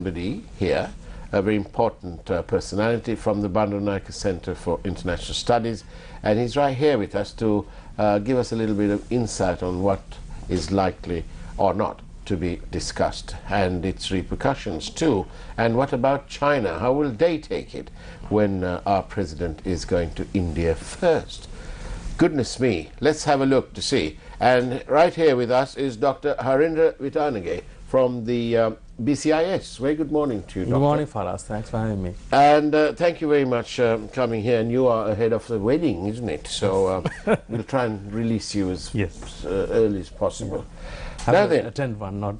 somebody here, a very important personality from the Bandaranaike Center for International Studies, and he's right here with us to give us a little bit of insight on what is likely or not to be discussed and its repercussions too. And what about China? How will they take it when our president is going to India first? Goodness me, let's have a look to see. And right here with us is Dr. Harindra Vitanage from the BCIS. Very good morning to you, Doctor. Good morning, Faraz. Thanks for having me. And thank you very much coming here. And you are ahead of the wedding, isn't it? So we'll try and release you as early as possible. Yeah. Now then, attend one, not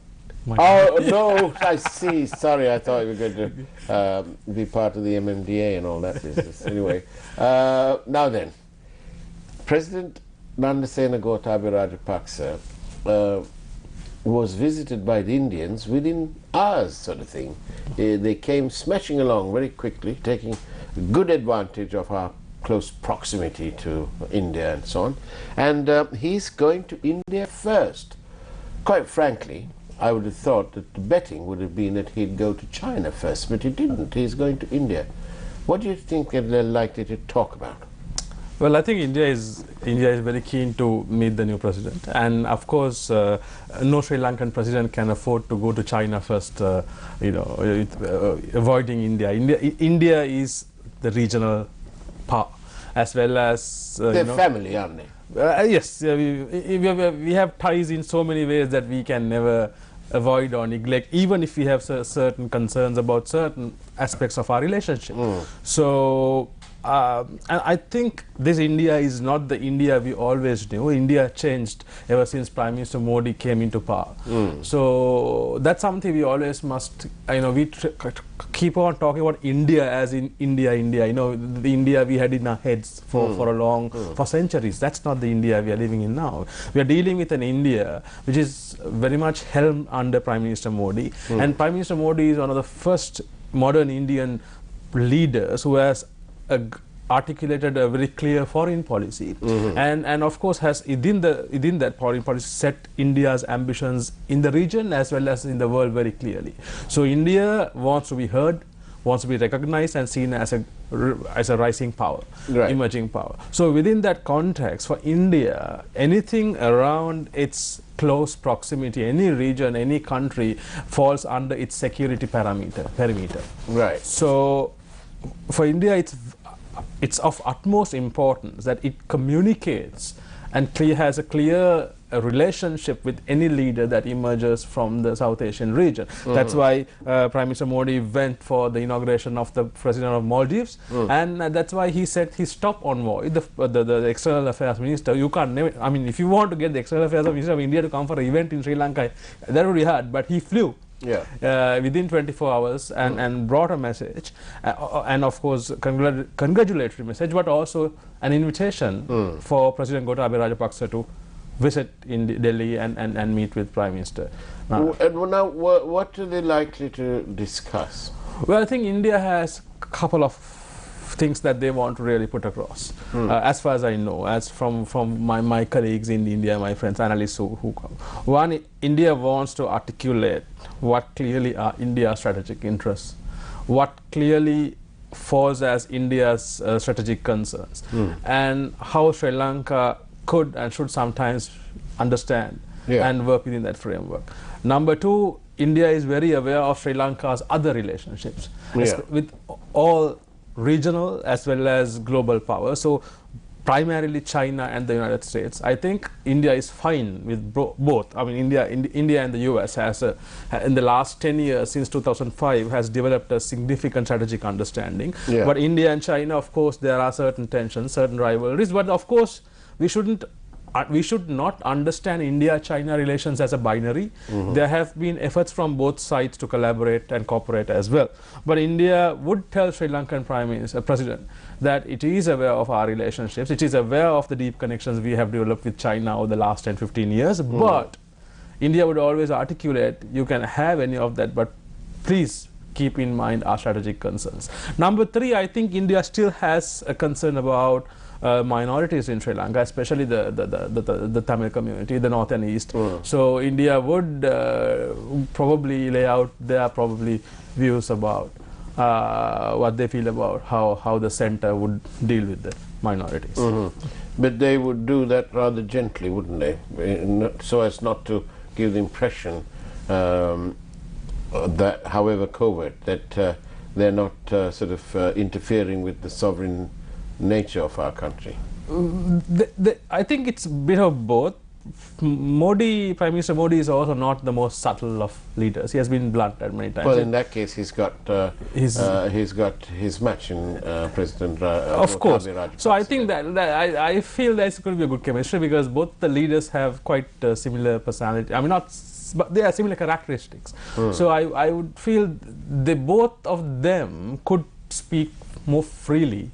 my oh, no, I see. Sorry, I thought you were going to be part of the MMDA and all that business. Anyway, now then, President Nandasena Gotabaya Rajapaksa was visited by the Indians within hours, sort of thing. They came smashing along very quickly, taking good advantage of our close proximity to India and so on. And he's going to India first. Quite frankly, I would have thought that the betting would have been that he'd go to China first, but he didn't. He's going to India. What do you think that they're likely to talk about? Well, I think India is very keen to meet the new president, and of course, no Sri Lankan president can afford to go to China first. Avoiding India. India is the regional power, as well as they're family, aren't they? Yes, we have ties in so many ways that we can never avoid or neglect, even if we have certain concerns about certain aspects of our relationship. So. And I think this India is not the India we always knew. India changed ever since Prime Minister Modi came into power. So that's something we always must, we keep on talking about India as in India. The India we had in our heads for centuries. That's not the India we are living in now. We are dealing with an India which is very much helmed under Prime Minister Modi. And Prime Minister Modi is one of the first modern Indian leaders who has articulated a very clear foreign policy, and of course has within that foreign policy set India's ambitions in the region as well as in the world very clearly. So India wants to be heard, wants to be recognized and seen as a rising power, emerging power. So within that context, for India, anything around its close proximity, any region, any country, falls under its security perimeter. Right. So for India, it's of utmost importance that it communicates and has a clear relationship with any leader that emerges from the South Asian region. That's why Prime Minister Modi went for the inauguration of the President of Maldives, and that's why he said his top envoy, the External Affairs Minister, you can't name it. I mean, if you want to get the External Affairs Minister of India to come for an event in Sri Lanka, that would be hard, but he flew. Within 24 hours and brought a message, and of course congratulatory message, but also an invitation for President Gotabaya Rajapaksa to visit in Delhi and meet with Prime Minister. Now, what are they likely to discuss? Well, I think India has a couple of things that they want to really put across, as far as I know, as from my colleagues in India, my friends, analysts who come. One, India wants to articulate what clearly are India's strategic interests, what clearly falls as India's strategic concerns, and how Sri Lanka could and should sometimes understand and work within that framework. Number two, India is very aware of Sri Lanka's other relationships with all regional as well as global power. So primarily China and the United States. I think India is fine with both. I mean, India and the US has in the last 10 years since 2005 has developed a significant strategic understanding. But India and China, of course, there are certain tensions, certain rivalries, but of course we should not understand India-China relations as a binary. There have been efforts from both sides to collaborate and cooperate as well. But India would tell Sri Lankan President that it is aware of our relationships, it is aware of the deep connections we have developed with China over the last 10-15 years, but India would always articulate, you can have any of that, but please keep in mind our strategic concerns. Number three, I think India still has a concern about minorities in Sri Lanka, especially the Tamil community, the north and east. So India would probably lay out their views about what they feel about how the center would deal with the minorities. But they would do that rather gently, wouldn't they? So as not to give the impression that, however covert, that they're not sort of interfering with the sovereign nature of our country. I think it's a bit of both. Prime Minister Modi is also not the most subtle of leaders. He has been blunt at many times. Well, in that case, he's got his match in President of course. Rajapaksa. So I think that I feel there's going to be a good chemistry because both the leaders have quite similar personality. I mean, but they are similar characteristics. So I would feel both of them could speak more freely.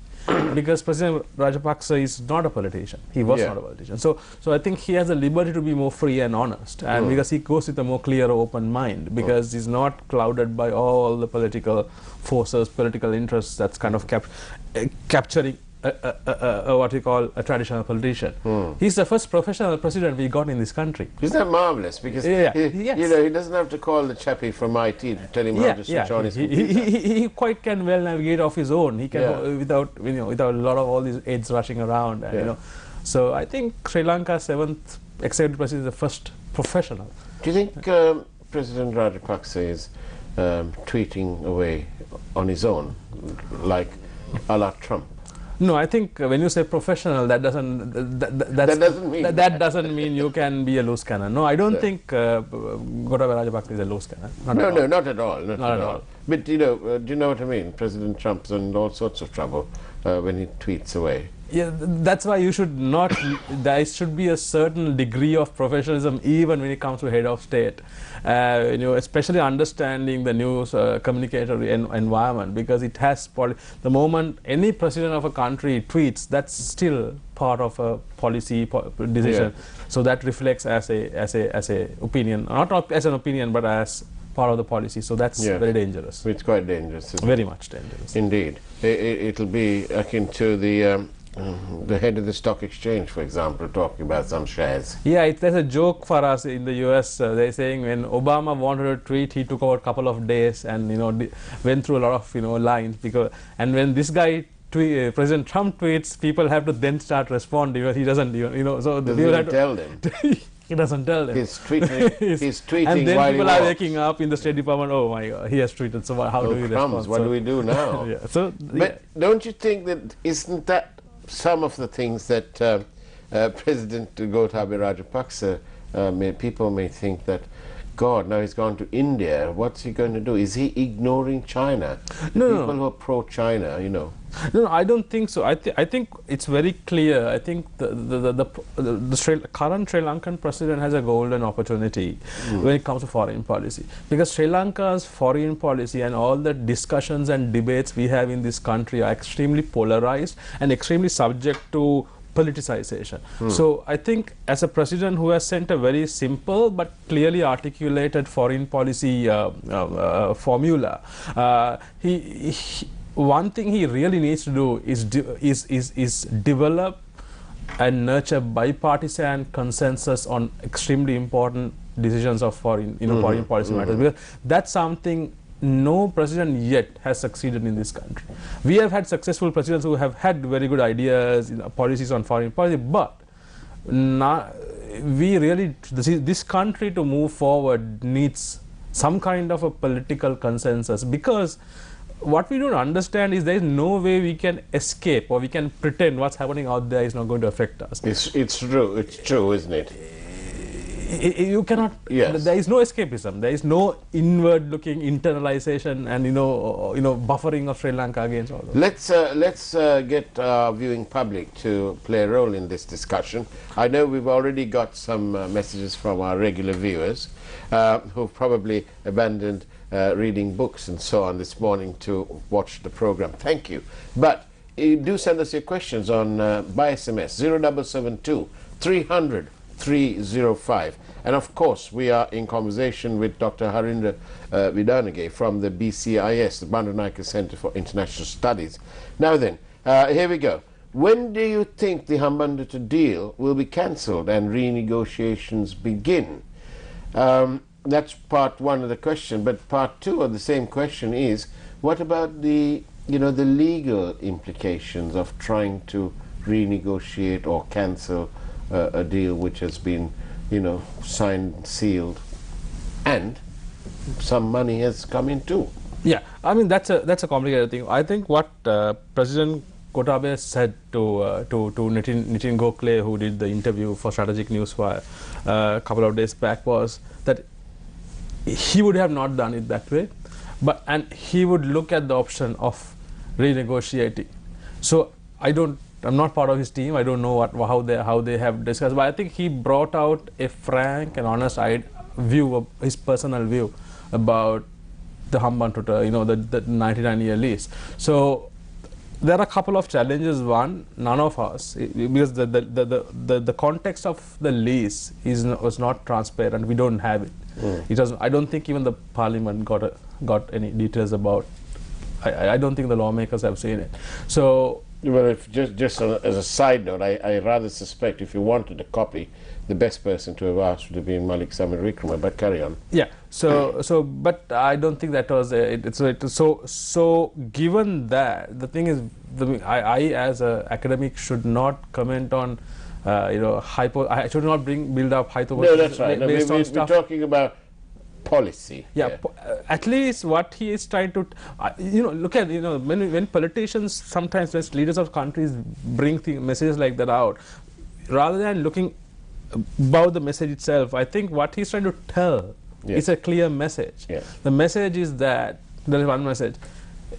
Because President Rajapaksa is not a politician. He was not a politician. So I think he has the liberty to be more free and honest. And because he goes with a more clear, open mind. Because he's not clouded by all the political forces, political interests that's kind of capturing what we call a traditional politician. He's the first professional president we got in this country. Isn't that marvelous? Because he doesn't have to call the chappie from IT to tell him how to switch on his computer. He quite can well navigate off his own. He can without a lot of all these aides rushing around. And, so I think Sri Lanka's 7th executive president is the first professional. Do you think President Rajapaksa is tweeting away on his own, like a la Trump? No, I think when you say professional, that doesn't mean you can be a loose cannon. No, I don't think Gotabaya Rajapaksa is a loose cannon. Not at all. Not at all. But do you know what I mean? President Trump's in all sorts of trouble when he tweets away. Yeah, that's why you should not. There should be a certain degree of professionalism, even when it comes to head of state. Especially understanding the news communicatory environment, because it has the moment any president of a country tweets, that's still part of a policy decision. So that reflects as a opinion, not as an opinion, but as part of the policy. So that's very dangerous. It's quite dangerous. Very much dangerous. Indeed, it'll be akin to the head of the stock exchange, for example, talking about some shares. Yeah, there's a joke for us in the US. They're saying when Obama wanted to tweet, he took about a couple of days and went through a lot of lines. And when this guy President Trump tweets, people have to then start responding because he doesn't so the people have to tell them. He doesn't tell them. He's tweeting. He's tweeting. And then while people are waking up in the State Department. Oh my God, he has tweeted. So how do we respond? What do we do now? But don't you think that isn't that some of the things that President Gotabaya Rajapaksa, people may think that, God, now he's gone to India, what's he going to do? Is he ignoring China? People who are pro-China, No, I don't think so. I think it's very clear. I think the current Sri Lankan president has a golden opportunity when it comes to foreign policy. Because Sri Lanka's foreign policy and all the discussions and debates we have in this country are extremely polarized and extremely subject to politicization. So I think as a president who has sent a very simple but clearly articulated foreign policy formula, one thing he really needs to do is develop and nurture bipartisan consensus on extremely important decisions of foreign policy matters. Because that's something no president yet has succeeded in this country. We have had successful presidents who have had very good ideas, policies on foreign policy, but this country to move forward needs some kind of a political consensus, because what we don't understand is there is no way we can escape or we can pretend what's happening out there is not going to affect us. It's true, isn't it? You cannot. Yes. There is no escapism. There is no inward-looking internalization and buffering of Sri Lanka against all of that. Let's get our viewing public to play a role in this discussion. I know we've already got some messages from our regular viewers who've probably abandoned reading books and so on this morning to watch the program. Thank you. But do send us your questions on by SMS 0772 300 305. And of course, we are in conversation with Dr. Harindra Vidanage from the BCIS, the Bandanayake Center for International Studies. Now then, here we go. when do you think the Hambantota deal will be cancelled and renegotiations begin? That's part one of the question. But part two of the same question is, what about the the legal implications of trying to renegotiate or cancel a deal which has been signed, sealed, and some money has come in too? Yeah, I mean that's a complicated thing. I think what President Gotabaya said to Nitin Gokhale, who did the interview for Strategic Newswire a couple of days back, was that he would have not done it that way, and he would look at the option of renegotiating. So I'm not part of his team. I don't know how they have discussed, but I think he brought out a frank and honest view, his personal view about the Hambantota, the 99-year lease. So there are a couple of challenges. One, none of us, because the context of the lease was not transparent. We don't have it. I don't think even the Parliament got any details about. I don't think the lawmakers have seen it. So, well, if just as a side note, I rather suspect if you wanted a copy, the best person to have asked would have been Malik Samir Wickrama, but carry on. Yeah. But I don't think that was so. Given that, the thing is, I as an academic should not comment on, I should not build up hypotheses. No, that's right. We're talking about policy. Yeah, at least what he is trying to, look at, when politicians, sometimes when leaders of countries bring messages like that out, rather than looking about the message itself, I think what he's trying to tell is a clear message. Yeah. The message is that, there is one message,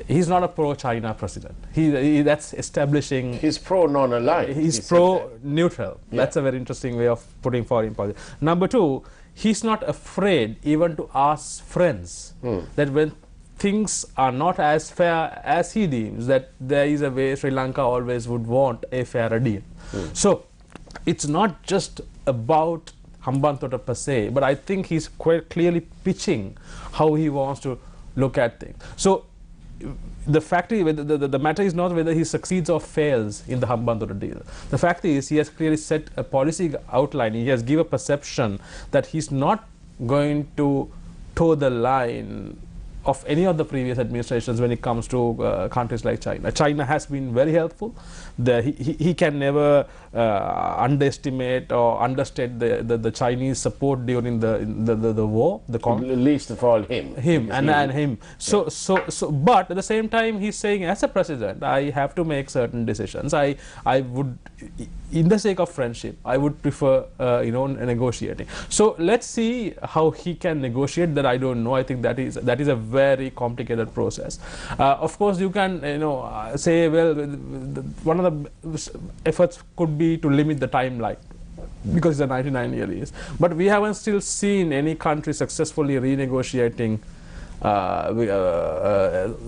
he's not a pro-China president. That's establishing... He's pro-non-aligned. He's pro-neutral. Yeah. That's a very interesting way of putting foreign policy. Number two, he's not afraid even to ask friends that when things are not as fair as he deems, that there is a way Sri Lanka always would want a fairer deal. So it's not just about Hambantota per se, but I think he's quite clearly pitching how he wants to look at things. So the fact is, the matter is not whether he succeeds or fails in the Hambantota deal. The fact is, he has clearly set a policy outline. He has given a perception that he's not going to toe the line of any of the previous administrations when it comes to countries like China. China has been very helpful. He can never underestimate or understate the Chinese support during the war. Least of all him. Him. So, but at the same time, he's saying, as a president, I have to make certain decisions. I would, in the sake of friendship, I would prefer, negotiating. So let's see how he can negotiate. That I don't know. I think that is a very complicated process. Of course, you can, say, well, one of the efforts could be to limit the timeline, because it's a 99-year lease. But we haven't still seen any country successfully renegotiating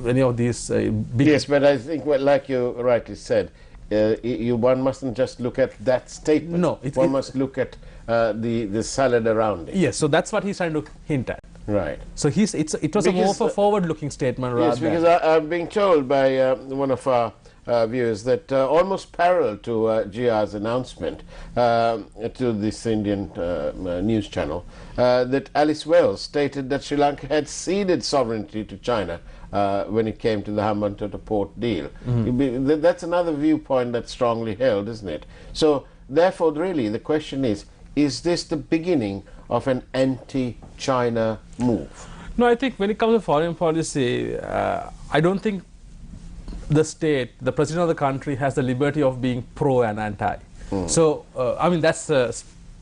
any of these big... Yes, but I think, like you rightly said, one mustn't just look at that statement. No, one must look at the salad around it. Yes, so that's what he's trying to hint at. Right. So it was a more of a forward-looking statement. Yes, because I'm being told by one of our viewers that almost parallel to GR's announcement to this Indian news channel, that Alice Wells stated that Sri Lanka had ceded sovereignty to China when it came to the Hambantota port deal. That's another viewpoint that's strongly held, isn't it? So therefore, really, the question is this the beginning of an anti-China move? No, I think when it comes to foreign policy, I don't think the state, the president of the country, has the liberty of being pro and anti. So, I mean, that's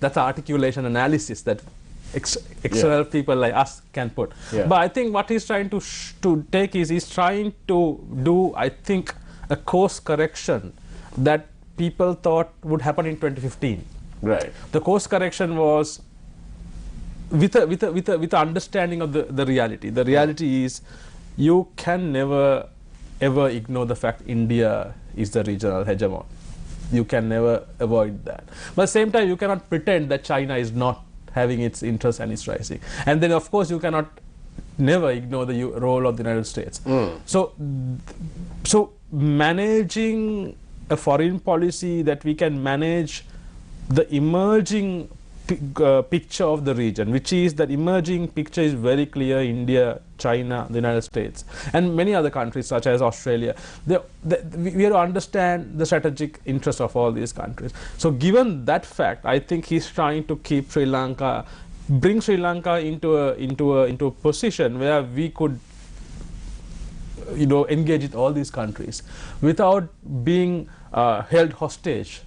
articulation analysis that external people like us can put. But I think what he's trying to take is, he's trying to do, I think, a course correction that people thought would happen in 2015. Right. The course correction was with a understanding of the reality. The reality is, you can never ever ignore the fact India is the regional hegemon. You can never avoid that. But at the same time, you cannot pretend that China is not having its interest and its rising. And then, of course, you cannot never ignore the role of the United States. So managing a foreign policy that we can manage the emerging picture of the region, which is that emerging picture is very clear: India, China, the United States, and many other countries such as Australia. We have to understand the strategic interest of all these countries. So given that fact, I think he's trying to keep Sri Lanka, bring Sri Lanka into a position where we could, you know, engage with all these countries without being held hostage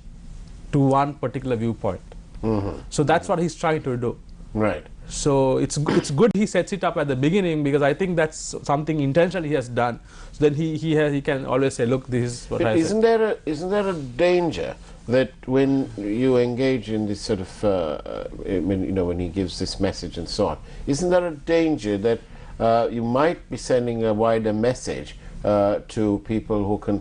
to one particular viewpoint. So that's what he's trying to do. Right. So it's good he sets it up at the beginning, because I think that's something intentionally he has done. So then he can always say, look, this is what I said. Isn't there a danger that when you engage in this sort of when he gives this message and so on, isn't there a danger that you might be sending a wider message to people who can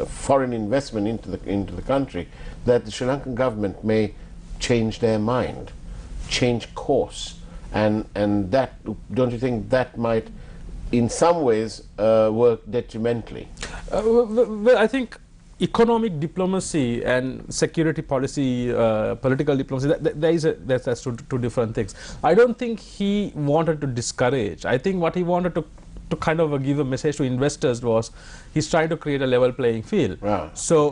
foreign investment into the country, that the Sri Lankan government may change their mind, change course, and that, don't you think that might in some ways work detrimentally? Well, I think economic diplomacy and security policy, political diplomacy, that's two different things. I don't think he wanted to discourage. I think what he wanted to kind of give a message to investors was he's trying to create a level playing field. Wow. So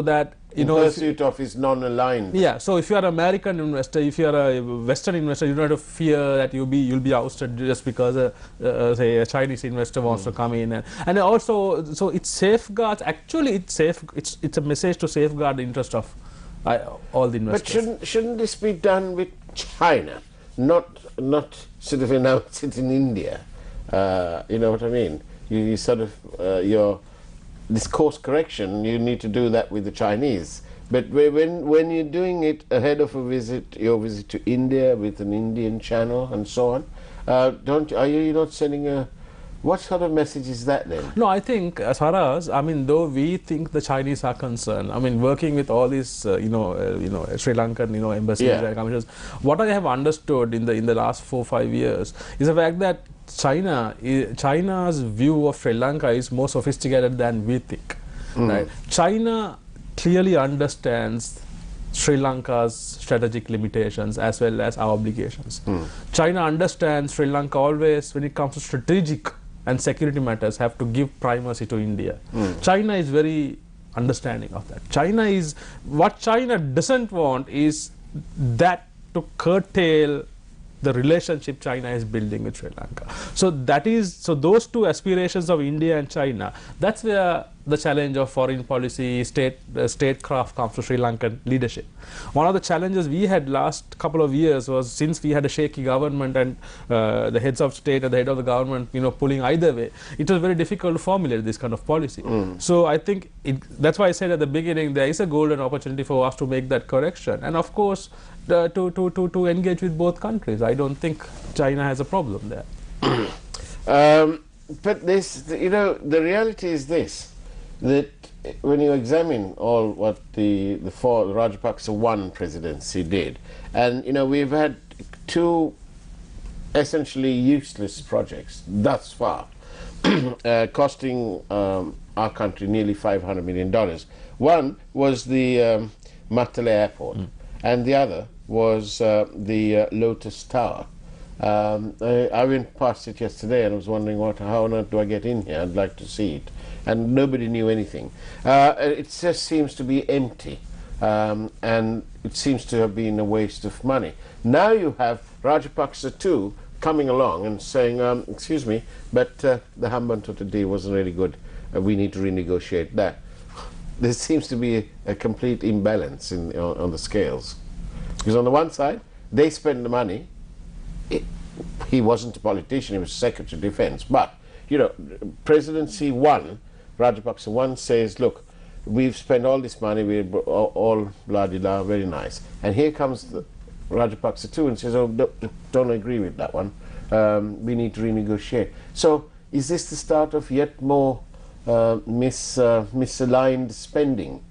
that, you know, pursuit of his non-aligned. Yeah. So if you are an American investor, if you are a Western investor, you don't have to fear that you'll be ousted just because say a Chinese investor wants to come in, and also so it safeguards. Actually, it's a message to safeguard the interest of all the investors. But shouldn't this be done with China, not sort of announce it in India? You know what I mean? You sort of this course correction, you need to do that with the Chinese. But when you're doing it ahead of your visit to India with an Indian channel and so on, are you not sending what sort of message is that then? No, I think as far as, I mean, though we think the Chinese are concerned, I mean, working with all these Sri Lankan embassies and commissions, what I have understood in the last 4 or 5 years is the fact that China's view of Sri Lanka is more sophisticated than we think. Right? China clearly understands Sri Lanka's strategic limitations as well as our obligations. China understands Sri Lanka always, when it comes to strategic and security matters, have to give primacy to India. China is very understanding of that. What China doesn't want is that to curtail the relationship China is building with Sri Lanka. So those two aspirations of India and China, that's where the challenge of foreign policy, statecraft comes to Sri Lankan leadership. One of the challenges we had last couple of years was, since we had a shaky government and the heads of state and the head of the government, pulling either way, it was very difficult to formulate this kind of policy. So I think that's why I said at the beginning, there is a golden opportunity for us to make that correction, and of course to engage with both countries. I don't think China has a problem there. But this, the reality is this, that when you examine all what the Rajapaksa 1 presidency did, and we've had 2 essentially useless projects thus far, costing our country nearly $500 million. One was the Matale Airport, and the other was the Lotus Tower. I went past it yesterday and I was wondering how on earth do I get in here? I'd like to see it. And nobody knew anything. It just seems to be empty, and it seems to have been a waste of money. Now you have Rajapaksa 2 coming along and saying, excuse me, but the Hambantota deal wasn't really good. We need to renegotiate that. There seems to be a complete imbalance on the scales. Because on the one side, they spend the money. He wasn't a politician, he was Secretary of Defense. But, Presidency 1, Rajapaksa 1 says, look, we've spent all this money, we're all blah-de-blah, very nice. And here comes the Rajapaksa 2 and says, oh, don't agree with that one. We need to renegotiate. So is this the start of yet more misaligned spending,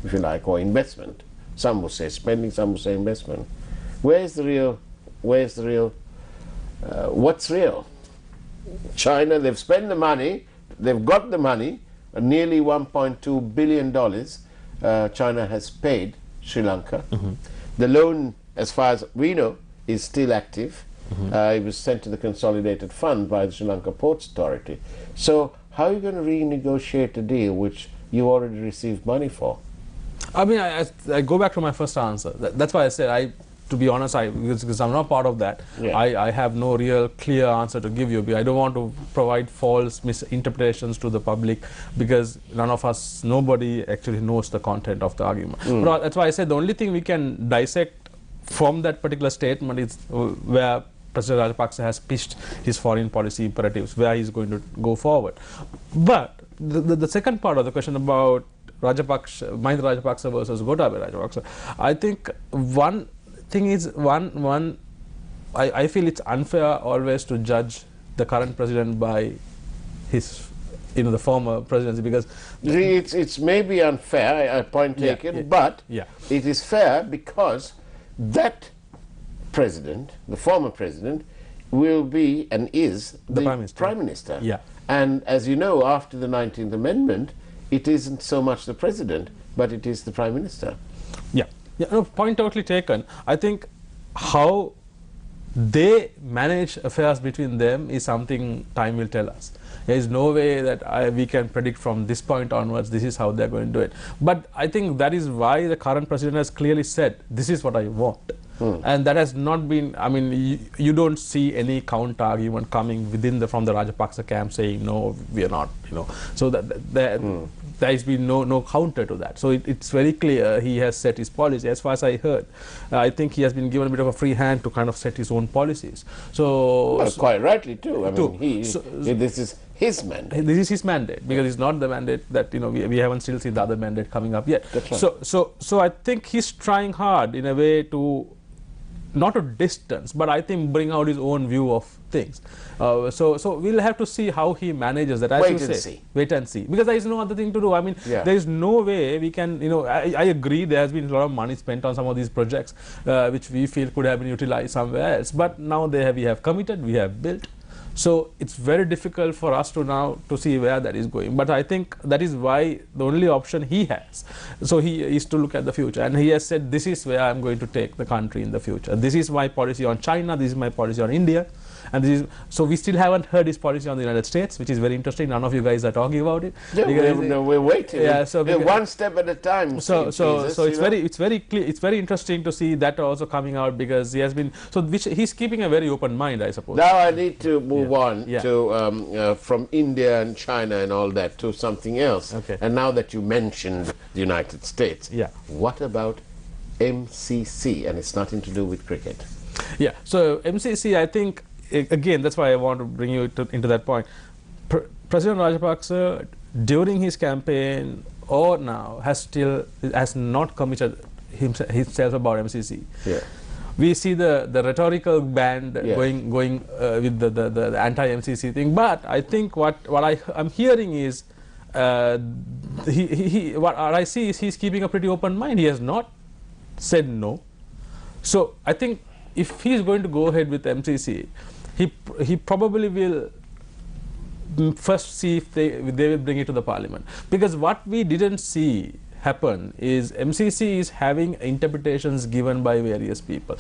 if you like, or investment? Some will say spending, some will say investment. Where's the real, what's real? China, they've spent the money, they've got the money, nearly $1.2 billion China has paid Sri Lanka. The loan, as far as we know, is still active. It was sent to the Consolidated Fund by the Sri Lanka Ports Authority. So how are you going to renegotiate a deal which you already received money for? I mean, I go back to my first answer. That's why I said, to be honest, because I'm not part of that, Yeah. I have no real clear answer to give you. I don't want to provide false misinterpretations to the public, because none of us, nobody actually knows the content of the argument. But that's why I said the only thing we can dissect from that particular statement is where President Rajapaksa has pitched his foreign policy imperatives, where he's going to go forward. But the second part of the question about Mahinda Rajapaksa versus Gotabaya Rajapaksa, I think one thing is, I feel it's unfair always to judge the current president by his, the former presidency, because it's maybe unfair, I point taken, but it is fair because that president, the former president, will be and is the Prime Minister. Yeah. And as you know, after the 19th Amendment, it isn't so much the president, but it is the Prime Minister. Yeah, no, point totally taken. I think how they manage affairs between them is something time will tell us. There is no way that we can predict from this point onwards this is how they're going to do it. But I think that is why the current president has clearly said, this is what I want. And that has not been, I mean, you don't see any counter argument coming from the Rajapaksa camp saying, no, we are not, So there has been no counter to that. So it's very clear he has set his policy. As far as I heard, I think he has been given a bit of a free hand to kind of set his own policies. So quite rightly too. I mean, this is his mandate. This is his mandate, because it's not the mandate that we haven't still seen the other mandate coming up yet. That's right. So I think he's trying hard in a way to not to distance, but I think bring out his own view of things. So we'll have to see how he manages that. As Wait you and say, see. Wait and see, because there is no other thing to do. I mean, there is no way we can. I agree. There has been a lot of money spent on some of these projects, which we feel could have been utilized somewhere else. But now we have committed, we have built. So it's very difficult for us to see where that is going. But I think that is why the only option he has, so he is to look at the future. And he has said, this is where I'm going to take the country in the future. This is my policy on China, this is my policy on India. And so we still haven't heard his policy on the United States, which is very interesting. None of you guys are talking about it. Yeah, we're waiting. Yeah, so one step at a time. So it's very clear. It's very interesting to see that also coming out, because he has been he's keeping a very open mind, I suppose. Now I need to move on to from India and China and all that to something else. Okay. And now that you mentioned the United States, what about MCC? And it's nothing to do with cricket. Yeah. So MCC, I think. Again, that's why I want to bring you into that point. President Rajapaksa, during his campaign or now, has not committed himself about MCC. Yeah. We see the rhetorical band going with the anti-MCC thing. But I think what I'm hearing is what I see is he's keeping a pretty open mind. He has not said no. So I think if he's going to go ahead with MCC, he probably will first see if they will bring it to the parliament, because what we didn't see happen is MCC is having interpretations given by various people.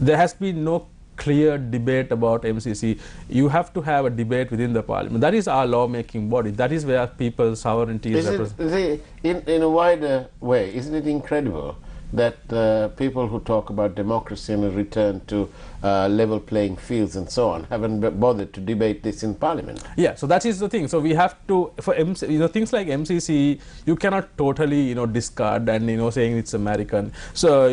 There has been no clear debate about MCC. You have to have a debate within the parliament. That is our lawmaking body. That is where people's sovereignty is represented. In a wider way, isn't it incredible that people who talk about democracy and a return to level playing fields and so on haven't bothered to debate this in Parliament? Yeah, so that is the thing. So we have to, for things like MCC, you cannot totally discard and saying it's American. So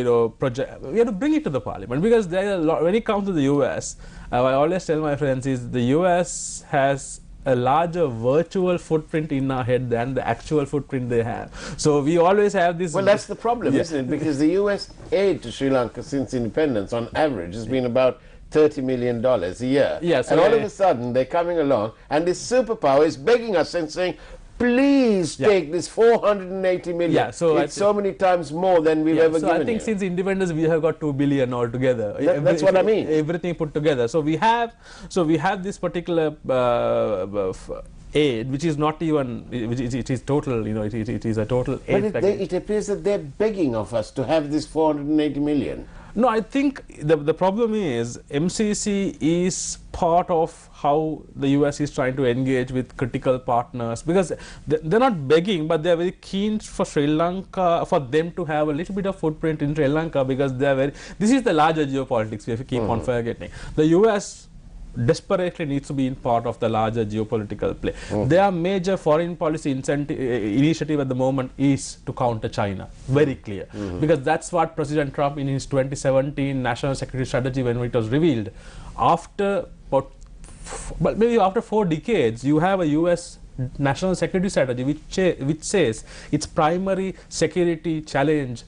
we have to bring it to the Parliament, because there are a lot, when it comes to the US, I always tell my friends is the US has a larger virtual footprint in our head than the actual footprint they have. So we always have this. Well, that's the problem, isn't it? Because the US aid to Sri Lanka since independence, on average, has been about $30 million a year. Yes, and all of a sudden, they're coming along, and this superpower is begging us and saying, please take this 480 million. Yeah, so it's so many times more than we've ever given. So I think since independence we have got 2 billion altogether. That's what I mean. Everything put together. So we have this particular aid, which is not even, it is total, it is a total aid But package. it appears that they're begging of us to have this 480 million. No, I think the problem is MCC is part of how the US is trying to engage with critical partners, because they're not begging, but they're very keen for Sri Lanka, for them to have a little bit of footprint in Sri Lanka, because they're very, this is the larger geopolitics we have to keep on forgetting. The US desperately needs to be in part of the larger geopolitical play. Their major foreign policy initiative at the moment is to counter China, very clear, because that's what President Trump in his 2017 national security strategy, when it was revealed, after maybe after 4 decades, you have a US national security strategy which says its primary security challenge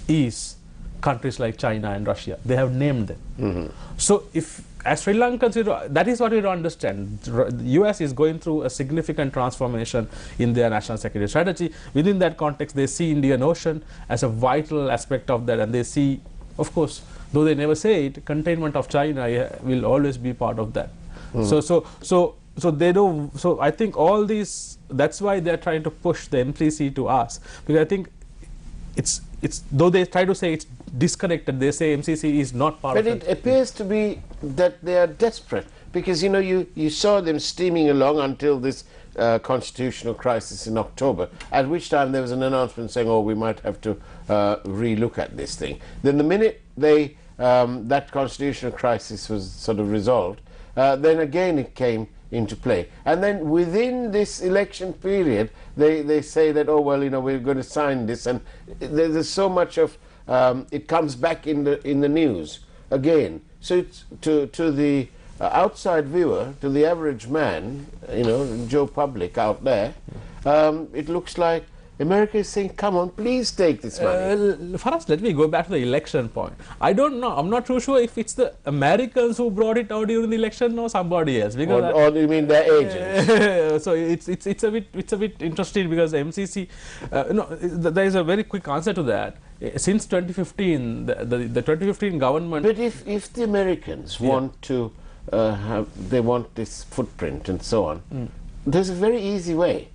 is countries like China and Russia. They have named them. So if, as Sri Lankans, that is what we don't understand. The US is going through a significant transformation in their national security strategy. Within that context, they see Indian Ocean as a vital aspect of that, and they see, of course, though they never say it, containment of China will always be part of that. So they don't. So I think all these. That's why they're trying to push the MCC to us, because I think it's though they try to say it's disconnected, they say MCC is not part of it. But it appears to be that they are desperate, because you saw them steaming along until this constitutional crisis in October, at which time there was an announcement saying, oh, we might have to re-look at this thing. Then the minute they that constitutional crisis was sort of resolved, then again it came into play. And then within this election period, they say that, oh, well, we're going to sign this, and there's so much of it comes back in the news again. So it's to the outside viewer, to the average man, Joe Public out there, it looks like America is saying, come on, please take this money. Faraz, let me go back to the election point. I don't know. I'm not too sure if it's the Americans who brought it out during the election or somebody else. Because or do you mean their agents? So it's a bit interesting, because MCC. There is a very quick answer to that. Since 2015, the 2015 government. But if the Americans want to they want this footprint and so on, there's a very easy way.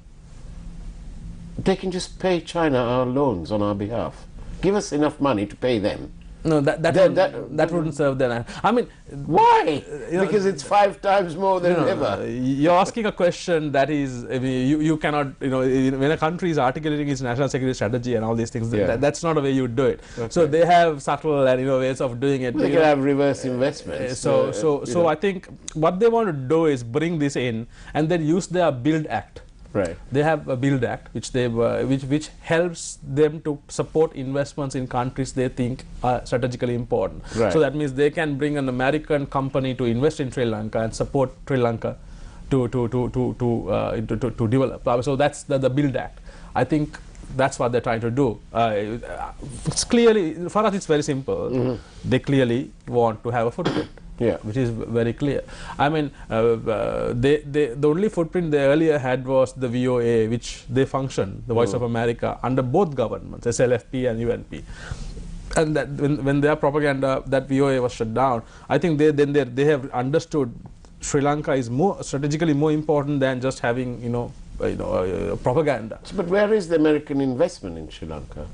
They can just pay China our loans on our behalf. Give us enough money to pay them. No, that wouldn't serve them. I mean, why? Because it's 5 times more than ever. You're asking a question that is, I mean, you cannot, when a country is articulating its national security strategy and all these things, that's not a way you do it. Okay. So they have subtle and ways of doing it. They can have reverse investments. So I think what they want to do is bring this in and then use their Build Act. Right. They have a Build Act which which helps them to support investments in countries they think are strategically important. Right. So that means they can bring an American company to invest in Sri Lanka and support Sri Lanka to develop. So that's the Build Act. I think that's what they're trying to do. It's clearly, for us, it's very simple. They clearly want to have a footprint. Yeah, which is very clear. I mean, the only footprint they earlier had was the VOA, which they functioned, the Voice of America, under both governments, SLFP and UNP. And that when their propaganda, that VOA was shut down, I think they have understood Sri Lanka is strategically more important than just having propaganda. But where is the American investment in Sri Lanka?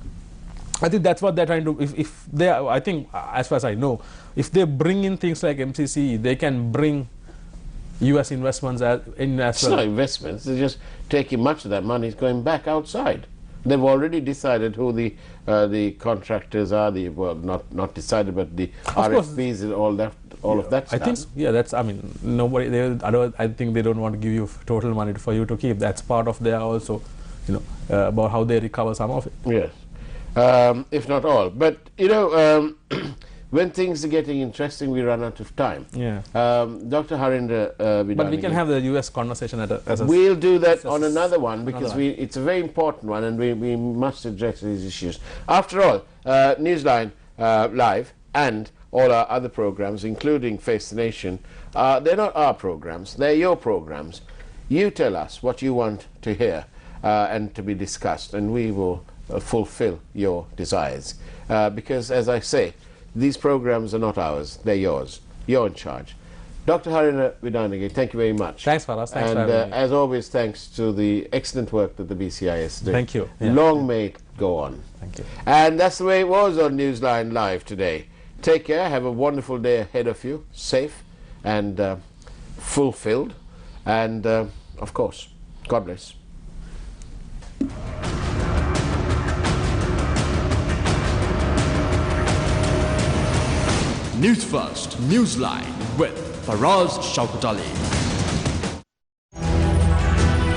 I think that's what they're trying to. If they, I think, as far as I know, if they bring in things like MCC, they can bring U.S. investments in as it's well. Not investments. They're just taking much of that money is going back outside. They've already decided who the contractors are. Not decided, but the RFPs and all of that stuff. I think that's. I mean, nobody. I think they don't want to give you total money for you to keep. That's part of their also, about how they recover some of it. Yes. If not all. But when things are getting interesting, we run out of time. Yeah. Dr. Harinder, but we can have the US conversation we'll do that on another one, because it's a very important one, and we must address these issues. After all, Newsline Live and all our other programs, including Face the Nation, they're not our programs, they're your programs. You tell us what you want to hear and to be discussed, and we will fulfill your desires, because, as I say, these programs are not ours, they're yours. You're in charge. Dr. Harina Vidanage, thank you very much. Thanks, Faraz. Thanks and for having me. as always, thanks to the excellent work that the BCIS did. Thank you. Yeah. Long may it go on. Thank you. And that's the way it was on Newsline Live today. Take care. Have a wonderful day ahead of you. Safe and fulfilled. And, of course, God bless. News First, Newsline with Faraz Shauketaly.